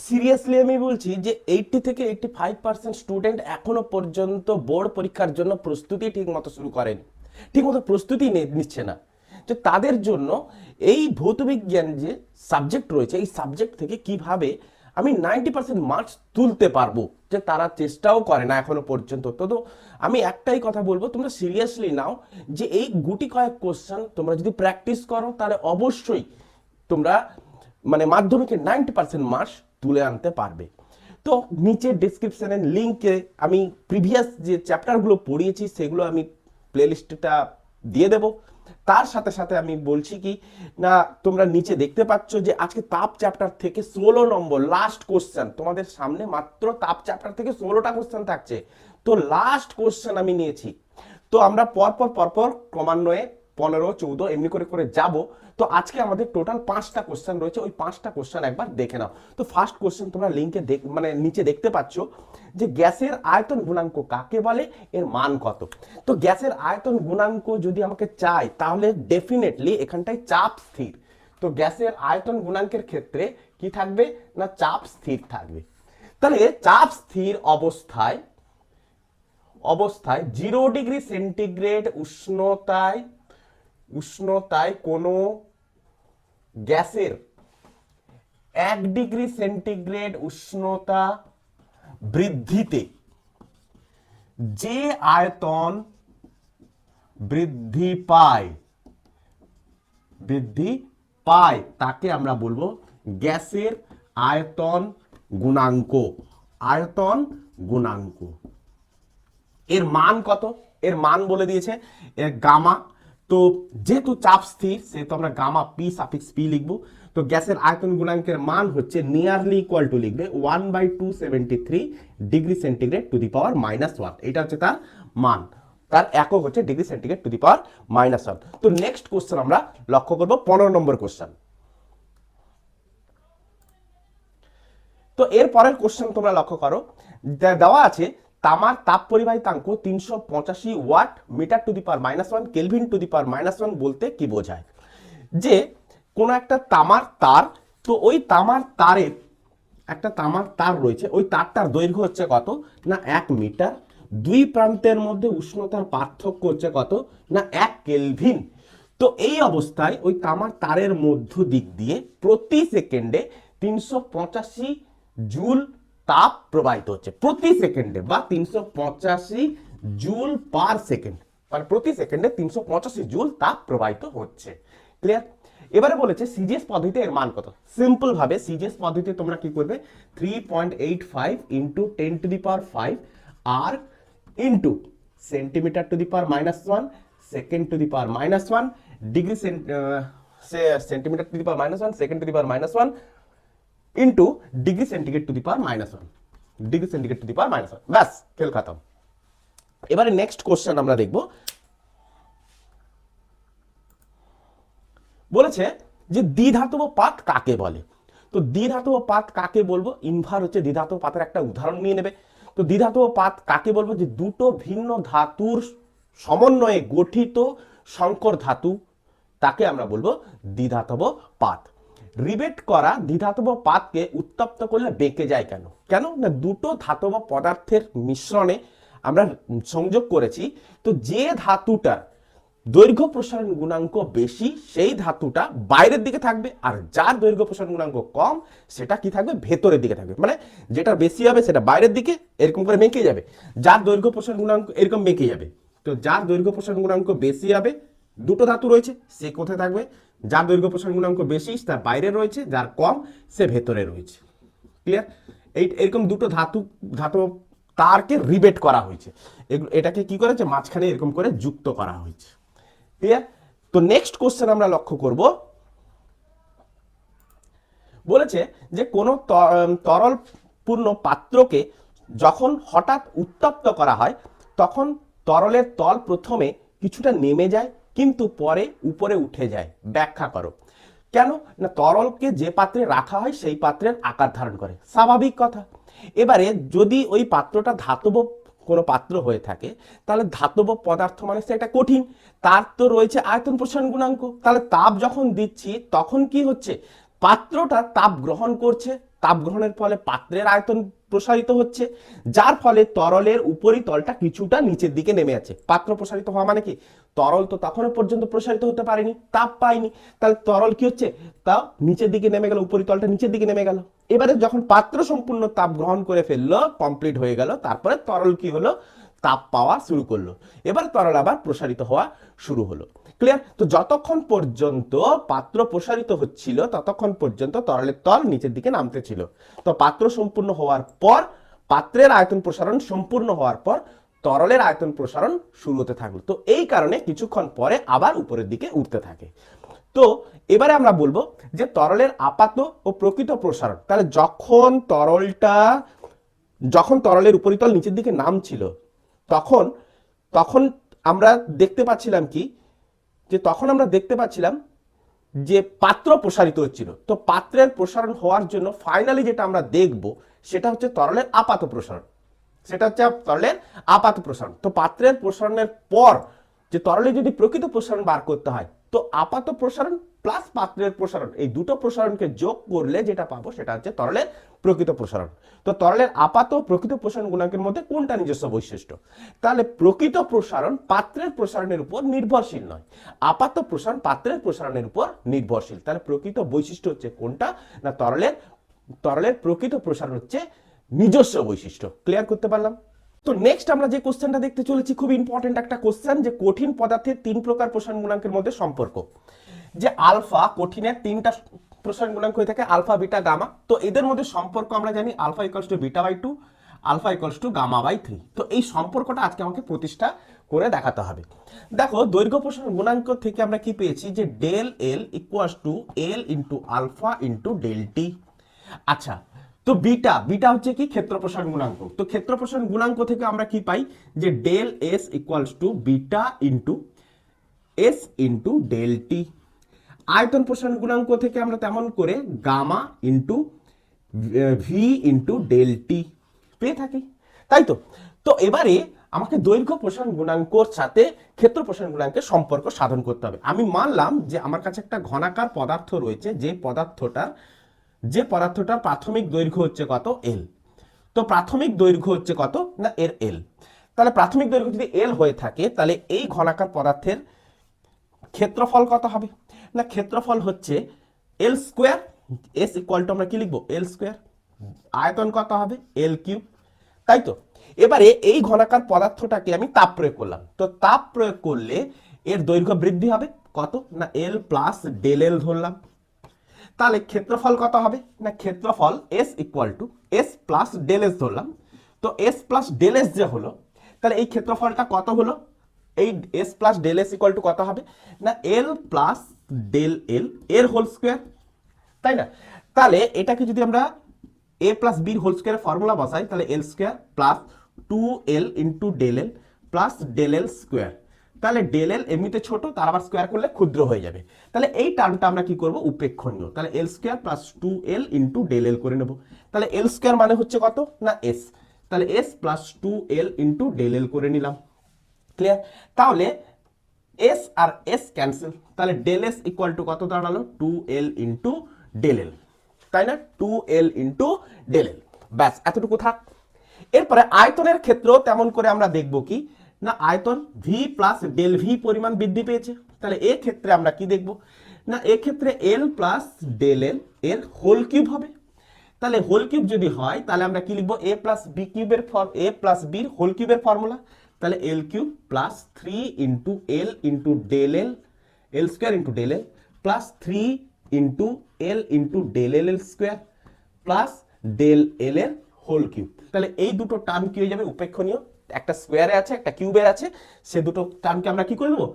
Seriously আমি বলছি যে 80 থেকে 85% স্টুডেন্ট এখনো পর্যন্ত বোর্ড পরীক্ষার জন্য প্রস্তুতি ঠিকমতো শুরু করেনি, ঠিকমতো প্রস্তুতি নিচ্ছে না। যে তাদের জন্য এই ভৌতবিজ্ঞান যে সাবজেক্ট রয়েছে, এই সাবজেক্ট থেকে কিভাবে আমি 90% মার্কস তুলতে পারবো, যে তারা চেষ্টাও করে না এখনো পর্যন্ত। তো আমি একটাই কথা বলবো, তোমরা সিরিয়াসলি নাও যে এই গুটি কয়েক কোশ্চেন তোমরা যদি প্র্যাকটিস করো তাহলে অবশ্যই তোমরা মানে মাধ্যমিকে 90% মার্কস তুলে আনতে পারবে। তো নিচে ডিসক্রিপশনের লিঙ্কে আমি প্রিভিয়াস যে চ্যাপ্টারগুলো পড়িয়েছি সেগুলো আমি প্লেলিস্টটা দিয়ে দেব। তার সাথে সাথে আমি বলছি কি না, তোমরা নিচে দেখতে পাচ্ছ যে আজকে তাপ চ্যাপ্টার থেকে 16 নম্বর লাস্ট কোশ্চেন তোমাদের সামনে, মাত্র তাপ চ্যাপ্টার থেকে 16টা কোশ্চেন থাকছে। তো লাস্ট কোশ্চেন আমি নিয়েছি। তো আমরা পরপর পরপর ক্রমান্বয়ে 15, 14 এমনি করে করে যাব। তো আজকে আমাদের টোটাল 5টা কোশ্চেন রয়েছে, ওই 5টা কোশ্চেন একবার দেখে নাও। তো ফার্স্ট কোশ্চেন তোমরা লিঙ্কে মানে নিচে দেখতে পাচ্ছ যে গ্যাসের আয়তন গুণাঙ্ক কাকে বলে, এর মান কত। তো গ্যাসের আয়তন গুণাঙ্ক যদি আমাকে চাই তাহলে ডেফিনেটলি এখানটায় চাপ স্থির। তো গ্যাসের আয়তন গুণাঙ্কের ক্ষেত্রে কি থাকবে না, চাপ স্থির থাকবে। তাহলে চাপ স্থির অবস্থায় 0 ডিগ্রি সেন্টিগ্রেড উষ্ণতায় কোনো গ্যাসের 1 ডিগ্রি সেন্টিগ্রেড উষ্ণতা বৃদ্ধিতে যে আয়তন বৃদ্ধি পায় তাকে আমরা বলবো গ্যাসের আয়তন গুণাঙ্ক। আয়তন গুণাঙ্ক এর মান কত, এর মান বলে দিয়েছে, এর গামা। তো যেহেতু চাপ স্থির সেহেতু আমরা গামা পি সাফিক্স পি লিখবো। তো গ্যাসের আয়তন গুণাঙ্কের মান হচ্ছে নিয়ারলি ইকুয়াল টু লিখবে 1/273 degree centigrade to the power -1। এটা হচ্ছে তার মান, তার একক হচ্ছে degree centigrade to the power -1। তো নেক্সট কোশ্চেন আমরা লক্ষ্য করবো 15 নম্বর কোশ্চেন। তো এর পরের কোশ্চেন তোমরা লক্ষ্য করো, দেওয়া আছে তামার তাপ পরিবাহিতাঙ্ক 385 watt metre to the power -1 kelvin to the power -1 বলতে কি বোঝায়। যে কোন একটা তামার তার, তো ওই তামার তারের একটা তামার তার রয়েছে, ওই তারটার দৈর্ঘ্য হচ্ছে কত না 1 মিটার, দুই প্রান্তের মধ্যে উষ্ণতার পার্থক্য হচ্ছে কত না 1 কেলভিন। তো এই অবস্থায় ওই তামার তারের মধ্য দিক দিয়ে প্রতি সেকেন্ডে 385 জুল তাপ প্রবাহিত হচ্ছে প্রতি সেকেন্ডে, বা 385 জুল পার সেকেন্ড, মানে প্রতি সেকেন্ডে 385 জুল তাপ প্রবাহিত হচ্ছে। ক্লিয়ার? এবারে বলেছে সিজিএস পদ্ধতিতে এর মান কত। সিম্পল ভাবে সিজিএস পদ্ধতিতে তোমরা কি করবে, 3.85 ইন্টু 10 টু দি পাওয়ার 5 আর into centimetre to the power -1 second to the power -1 degree centimetre to the power -1 second to the power -1 into degree centigrade to the power -1 degree centigrade to the power -1। ব্যাস, খেল খতম। এবারে next question আমরা দেখব। বলেছে যে দ্বিধাতব পাত কাকে বলে। তো দ্বিধাতব পাত কাকে বলবো, ইনভার হচ্ছে দ্বিধাতব পাতের একটা উদাহরণ নিয়ে নেবে। তো দ্বিধাতব পাত কাকে বলবো, যে দুটো ভিন্ন ধাতুর সমন্বয়ে গঠিত সংকর ধাতু, তাকে আমরা বলবো দ্বিধাতব পাত। রিবেট করা দ্বিধাতব পাতকে উত্তপ্ত করলে বেঁকে যায় কেন, কেন না দুটো ধাতব পদার্থের মিশ্রণে আমরা সংযোগ করেছি। তো যে ধাতুটার দৈর্ঘ্য প্রসারণ গুণাঙ্ক বেশি সেই ধাতুটা বাইরের দিকে থাকবে, আর যার দৈর্ঘ্য প্রসারণ গুণাঙ্ক কম সেটা কি থাকবে, ভেতরের দিকে থাকবে। মানে যেটা বেশি হবে সেটা বাইরের দিকে এরকম করে বেঁকে যাবে, যার দৈর্ঘ্য প্রসারণ গুণাঙ্ক এরকম বেঁকে যাবে। তো যার দৈর্ঘ্য প্রসারণ গুণাঙ্ক বেশি হবে, দুটো ধাতু রয়েছে, সে কোথায় থাকবে, যার দৈর্ঘ্য প্রসারণ গুণাঙ্ক বেশি তার বাইরে রয়েছে, যার কম সে ভেতরে রয়েছে। ক্লিয়ার? এরকম দুটো ধাতু তারকে রিবেট করা হয়েছে, এটাকে কি করেছে মাঝখানে এরকম করে যুক্ত করা হয়েছে। ক্লিয়ার? তো নেক্সট কোশ্চেন আমরা লক্ষ্য করব। বলেছে যে কোন তরল পূর্ণ পাত্রকে যখন হঠাৎ উত্তপ্ত করা হয় তখন তরলের তল প্রথমে কিছুটা নেমে যায় কিন্তু পরে উপরে উঠে যায়, ব্যাখ্যা করো। কেন না তরলকে যে পাত্রে রাখা হয় সেই পাত্রের আকার ধারণ করে, স্বাভাবিক কথা। এবারে যদি ওই পাত্রটা ধাতব কোনো পাত্র হয়ে থাকে তাহলে ধাতব পদার্থ মানে সেটা কঠিন, তার তো রয়েছে আয়তন প্রসারণ গুণাঙ্ক। তাহলে তাপ যখন দিচ্ছি তখন কি হচ্ছে, পাত্রটা তাপ গ্রহণ করছে, তাপ গ্রহণের ফলে পাত্রের আয়তন প্রসারিত হচ্ছে, যার ফলে তরলের উপরিতলটা কিছুটা নিচের দিকে নেমে আছে। পাত্র প্রসারিত হওয়া মানে কি, তরল তো তখনও পর্যন্ত প্রসারিত হতে পারেনি, তাপ পায়নি, তাহলে তরল কি হচ্ছে, তা নিচের দিকে নেমে গেল, উপরিতলটা নিচের দিকে নেমে গেল। এবারে যখন পাত্র সম্পূর্ণ তাপ গ্রহণ করে ফেললো, কমপ্লিট হয়ে গেল, তারপরে তরল কি হলো, তাপ পাওয়া শুরু করলো, এবার তরল আবার প্রসারিত হওয়া শুরু হলো। ক্লিয়ার? তো যতক্ষণ পর্যন্ত পাত্র প্রসারিত হচ্ছিল ততক্ষণ পর্যন্ত তরলের তল নিচের দিকে নামতে ছিল। তো পাত্র সম্পূর্ণ হওয়ার পর, পাত্রের আয়তন প্রসারণ সম্পূর্ণ হওয়ার পর তরলের আয়তন প্রসারণ শুরু হতে থাকলো। তো এই কারণে কিছুক্ষণ পরে আবার উপরের দিকে উঠতে থাকে। তো এবারে আমরা বলবো যে তরলের আপাত ও প্রকৃত প্রসারণ। তাহলে যখন তরলের উপরিতল নিচের দিকে নামছিল, তখন তখন আমরা দেখতে পাচ্ছিলাম কি, যে তখন আমরা দেখতে পাচ্ছিলাম যে পাত্র প্রসারিত হচ্ছিল। তো পাত্রের প্রসারণ হওয়ার জন্য ফাইনালি যেটা আমরা দেখব সেটা হচ্ছে তরলের আপাত প্রসারণ। তো পাত্রের প্রসারণের পর যে তরলে যদি প্রকৃত প্রসারণ বার করতে হয়, তো আপাত প্রসারণ প্লাস পাত্রের প্রসারণ, এই দুটো প্রসারণকে যোগ করলে যেটা পাবো সেটা হচ্ছে তরলের প্রকৃত প্রসারণ। তো তরলের আপাত ও প্রকৃত প্রসারণ গুণাঙ্কের মধ্যে কোনটা নিজস্ব বৈশিষ্ট্য? তাহলে প্রকৃত প্রসারণ পাত্রের প্রসারণের উপর নির্ভরশীল নয়, আপাত প্রসারণ পাত্রের প্রসারণের উপর নির্ভরশীল। তাহলে প্রকৃত বৈশিষ্ট্য হচ্ছে কোনটা না, তরলের প্রকৃত প্রসারণ হচ্ছে নিজস্ব বৈশিষ্ট্য। ক্লিয়ার করতে পারলাম? তো নেক্সট আমরা যে কোশ্চেনটা দেখতে চলেছি, খুব ইম্পর্টেন্ট একটা কোশ্চেন, যে কঠিন পদার্থের 3 প্রকার প্রসারণ গুণাঙ্কের মধ্যে সম্পর্ক। যে আলফা, কঠিনের 3টা প্রসারণ গুণাঙ্ক হয়ে থাকে, আলফা, বিটা, গামা। তো এদের মধ্যে সম্পর্ক আমরা জানি alpha equals to beta by 2, alpha equals to gamma by 3। তো এই সম্পর্কটা আজকে আমাকে প্রতিষ্ঠা করে দেখাতে হবে। দেখো, দৈর্ঘ্য প্রসারণ গুণাঙ্ক থেকে আমরা কি পেয়েছি, যে del L equals to L into alpha into del T. আচ্ছা, তো বিটা হচ্ছে কি, ক্ষেত্র প্রসারণ গুণাঙ্ক। তো ক্ষেত্র প্রসারণ গুণাঙ্ক থেকে আমরা কি পাই, যে del S equals to beta into S into del T. আয়তন প্রসারণ গুণাঙ্ক থেকে আমরা তেমন করে gamma into V into del T পেয়ে থাকি, তাই তো? তো এবারে আমাকে দৈর্ঘ্য প্রসারণ গুণাঙ্কর সাথে ক্ষেত্র প্রসারণ গুণাঙ্কের সম্পর্ক সাধন করতে হবে। আমি মানলাম যে আমার কাছে একটা ঘনাকার পদার্থ রয়েছে, যে পদার্থটার প্রাথমিক দৈর্ঘ্য হচ্ছে কত, এল। তো প্রাথমিক দৈর্ঘ্য হচ্ছে কত না, এর এল। তাহলে প্রাথমিক দৈর্ঘ্য যদি এল হয়ে থাকে, তাহলে এই ঘনাকার পদার্থের ক্ষেত্রফল কত হবে না, ক্ষেত্রফল হচ্ছে এল স্কোয়ার। এস ইকুয়াল টু আমরা কি লিখবো, এল স্কোয়ার। আয়তন কত হবে, এল কিউব, তাই তো? এবারে এই ঘনাকার পদার্থটাকে আমি তাপ প্রয়োগ করলাম। তো তাপ প্রয়োগ করলে এর দৈর্ঘ্য বৃদ্ধি হবে কত না, এল প্লাস ডেল এল ধরলাম। তাহলে ক্ষেত্রফল কত হবে না, ক্ষেত্রফল S equal to S plus del S ধরলাম। তো এস প্লাস ডেল এস যে হলো, তাহলে এই ক্ষেত্রফলটা কত হলো, এই S plus del S equal to কত হবে না, এল প্লাস ডেল এল এর হোল স্কোয়ার, তাই না? তাহলে এটাকে যদি আমরা এ প্লাস বির হোল স্কোয়ারের ফর্মুলা বসাই, তাহলে L square plus 2l into del L plus del L square. তাহলে ডেল এল এমনিতে ছোট, তার আবার স্কোয়ার করলে ক্ষুদ্র হয়ে যাবে। তাহলে এই টার্মটা আমরা কি করব, উপেক্ষণীয়। তাহলে L square plus 2l into del L করে নেব। তাহলে এল স্কোয়ার মানে হচ্ছে কত না, এস। তাহলে S plus 2l into del L করে নিলাম। ক্লিয়ার? তাহলে এস আর এস ক্যান্সেল, তাহলে ডেল এস ইকুয়াল টু কত দাঁড়ালো, 2l ইন্টু ডেল এল, তাই না? 2l ইন্টু ডেল এল। ব্যাস, এতটুকু থাক। এরপরে আয়তনের ক্ষেত্র তেমন করে আমরা দেখব কি না, আয়তন ভি প্লাস ডেল ভি পরিমাণ বৃদ্ধি পেয়েছে। তাহলে এ ক্ষেত্রে আমরা কি দেখব না, এক্ষেত্রে এল প্লাস ডেল এল এর হোল কিউব হবে। তাহলে হোল কিউব যদি হয়, তাহলে আমরা কি লিখবো, এ প্লাস বি কিউবের এ প্লাস বির হোল কিউবের ফর্মুলা। তাহলে L cube plus 3 into L into del L, L square into del L plus 3 into L into del L L square plus del L এর হোল কিউব। তাহলে এই দুটো term কি হয়ে যাবে, উপেক্ষণীয়। একটা স্কোয়ারে আছে, একটা কিউবের আছে, সে দুটো টার্মকে আমরা কি করে দেবো,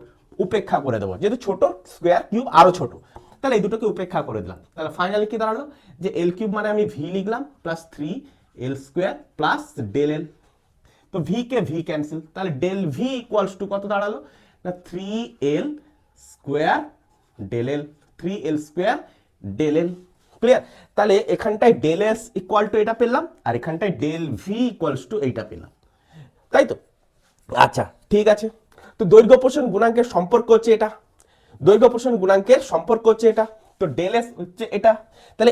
উপেক্ষা করে দেবো। যেহেতু ছোট, স্কোয়ার কিউব আরো ছোট, তাহলে এই দুটোকে উপেক্ষা করে দিলাম। তাহলে ফাইনালি কি দাঁড়ালো, যে এল কিউব মানে আমি ভি লিখলাম plus 3l square plus del L. তো ভি কে ভি ক্যান্সেল, তাহলে ডেল ভি ইকুয়ালস টু কত দাঁড়ালো না, 3l square del L, 3l square del L. Clear? তাহলে এখানটায় ডেল এস ইকুয়াল টু এটা পেলাম, আর এখানটায় ডেল ভি ইকুয়ালস টু এইটা পেলাম, তাই তো? আচ্ছা, ঠিক আছে। তো দৈর্ঘ্য প্রসারণ গুণাঙ্কের সম্পর্ক হচ্ছে এটা, দৈর্ঘ্য প্রসারণ গুণাঙ্কের সম্পর্ক হচ্ছে এটা। তো ডেল এস হচ্ছে এটা। তাহলে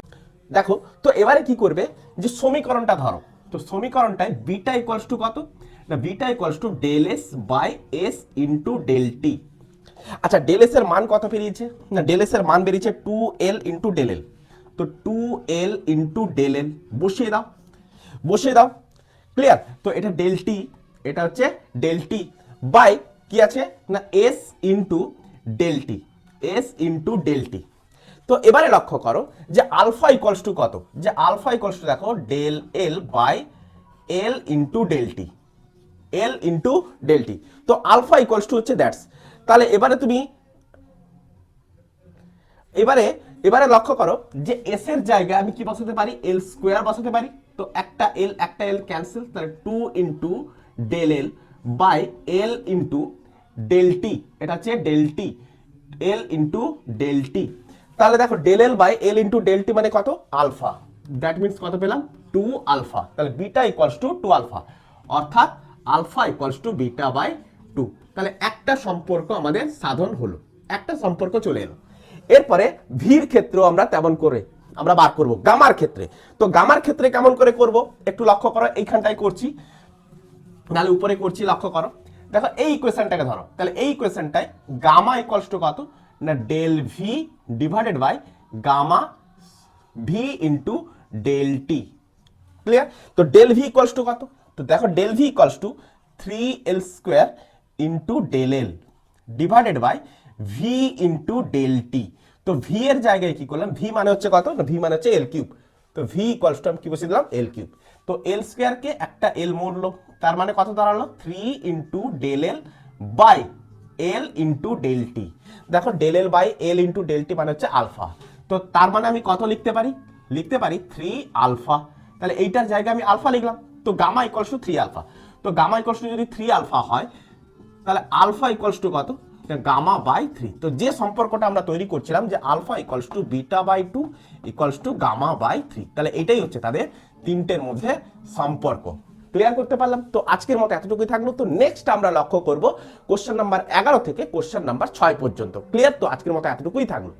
দেখো তো এবারে কি করবে, যে সমীকরণটা ধরো, তো সমীকরণটায় বিটা ইকুয়ালস টু কত না, beta equals to del S by S into del T. আচ্ছা ডেল এস এর মান কত বেরিয়েছে না, ডেল এস এর মান বেরিয়েছে 2l ইন্টু ডেল এল। তো 2l ইন্টু ডেল এল বসিয়ে দাও, বসিয়ে দাও, ক্লিয়ার। তো এটা ডেল টি, এটা হচ্ছে ডেল টি বাই কি আছে না S into del T, S into del T. তো এবারে লক্ষ্য করো যে আলফা ইকুয়ালস টু কত, যে আলফা ইকুয়ালস টু দেখো del L by L into del T, L into del T. তো আলফা ইকুয়ালস টু হচ্ছে দ্যাটস, তাহলে এবারে তুমি এবারে এবারে লক্ষ্য করো যে এস এর জায়গায় আমি কি বসাতে পারি, এল স্কোয়ার বসাতে পারি। তো একটা এল ক্যান্সেল, তাহলে 2 into del L by L into del T, এটা হচ্ছে del T, L into del T. তাহলে দেখো del L by L into del T মানে কত, আলফা। দ্যাট মিনস কত পেলাম, 2 আলফা। তাহলে বিটা ইকুয়ালস টু 2 আলফা, অর্থাৎ alpha equals to beta by 2। তাহলে একটা সম্পর্ক আমাদের সাধন হলো, একটা সম্পর্ক চলে এলো। এরপরে ভির ক্ষেত্র আমরা তেমন করে আমরা বার করব গামার ক্ষেত্রে। তো গামার ক্ষেত্রে কেমন করে করব একটু লক্ষ্য করো, এইখানটায় করছি নাহলে উপরে করছি, লক্ষ্য করো। দেখো এই ইকুয়েশনটাকে ধরো, তাহলে এই ইকুয়েশনটায় গামা ইকুয়ালস টু কত না del V divided by gamma V into del T, clear. তো ডেল ভি ইকুয়ালস টু কত, তো দেখো del V equals to 3l square into del L divided by V into del T. তো V এর জায়গায় কি করলাম, ভি মানে হচ্ছে কত না, ভি মানে হচ্ছে এল কিউব। তো ভি ইকুয়ালস টু আমি কি বসিয়ে দিলাম, এল কিউব। তো এল স্কোয়ারকে একটা এল মোড়লো, তার মানে কত দাঁড়ালো 3 into del L by L into del T. দেখো del L by L into del T মানে হচ্ছে আলফা। তো তার মানে আমি কত লিখতে পারি, লিখতে পারি 3 আলফা। তাহলে এইটার জায়গায় আমি আলফা লিখলাম। তো গামা ইকুয়ালস টু 3 আলফা। তো গামা ইকুয়ালস টু যদি 3 আলফা হয়, তাহলে আলফা ইকুয়ালস টু কত, গামা বাই 3। তো যে সম্পর্কটা আমরা তৈরি করছিলাম যে alpha equals to beta by 2 equals to gamma by 3, তাহলে এটাই হচ্ছে তাদের তিনটের মধ্যে সম্পর্ক। ক্লিয়ার করতে পারলাম? তো আজকের মতো এতটুকুই থাকলো। তো নেক্সট আমরা লক্ষ্য করব কোশ্চেন নাম্বার 11 থেকে কোশ্চেন নাম্বার 6 পর্যন্ত। ক্লিয়ার? তো আজকের মতো এতটুকুই থাকলো।